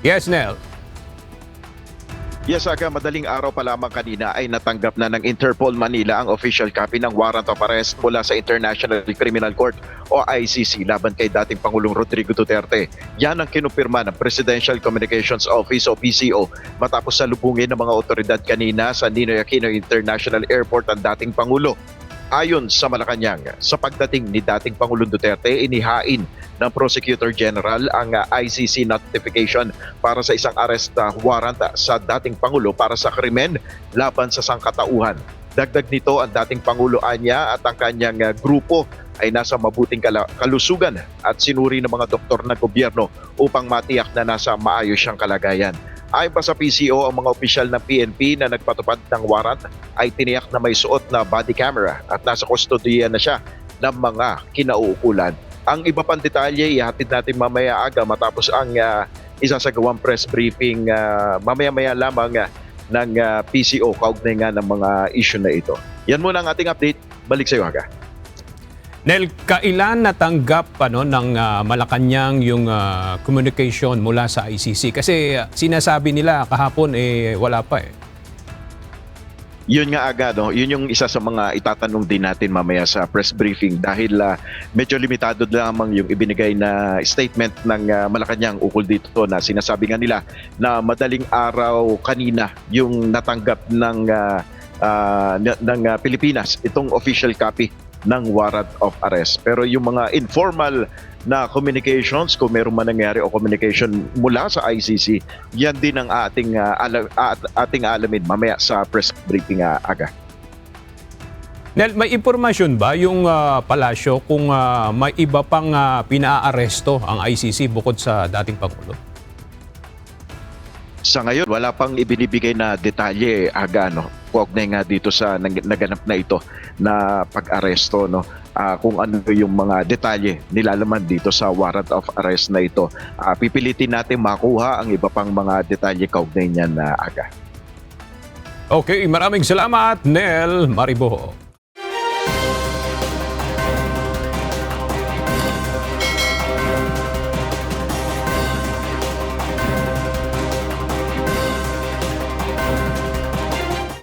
Yes, Nel. Yes, Aga, madaling araw pa lamang kanina ay natanggap na ng Interpol Manila ang official copy ng warrant of arrest mula sa International Criminal Court o ICC laban kay dating Pangulong Rodrigo Duterte. Yan ang kinumpirma ng Presidential Communications Office o PCO matapos salubungin ng mga otoridad kanina sa Ninoy Aquino International Airport ang dating Pangulo. Ayon sa Malacanang, sa pagdating ni dating Pangulong Duterte, inihain ng Prosecutor General ang ICC notification para sa isang arrest warrant sa dating Pangulo para sa krimen laban sa sangkatauhan. Dagdag nito, ang dating Pangulo anya at ang kanyang grupo ay nasa mabuting kalusugan at sinuri ng mga doktor ng gobyerno upang matiyak na nasa maayos siyang kalagayan. Ayon pa sa PCO, ang mga opisyal ng PNP na nagpatupad ng warrant ay tiniyak na may suot na body camera at nasa kustodiya na siya ng mga kinauukulan. Ang iba pang detalye, ihatid natin mamaya aga matapos ang isasagawang press briefing mamaya-maya lamang ng PCO kaugnay nga ng mga issue na ito. Yan muna ang ating update. Balik sa iyo, Aga. Nel, kailan natanggap ng Malacanang yung communication mula sa ICC? Kasi sinasabi nila kahapon wala pa . Yun nga, Aga, no? Yun yung isa sa mga itatanong din natin mamaya sa press briefing dahil medyo limitado lamang yung ibinigay na statement ng Malacanang ukol dito na sinasabi nga nila na madaling araw kanina yung natanggap ng Pilipinas itong official copy ng warrant of arrest. Pero yung mga informal na communications, kung meron man nangyari o communication mula sa ICC, yan din ang ating alamin mamaya sa press briefing, Aga. Nel, may impormasyon ba yung palasyo kung may iba pang pinaaresto ang ICC bukod sa dating Pangulo? Sa ngayon, wala pang ibinibigay na detalye, Aga, no? Kaugnay nga dito sa naganap na ito na pag-aresto, no? Kung ano yung mga detalye nilalaman dito sa warrant of arrest na ito. Pipilitin natin makuha ang iba pang mga detalye kaugnay niyan, Aga. Okay, maraming salamat, Nel Mariboho.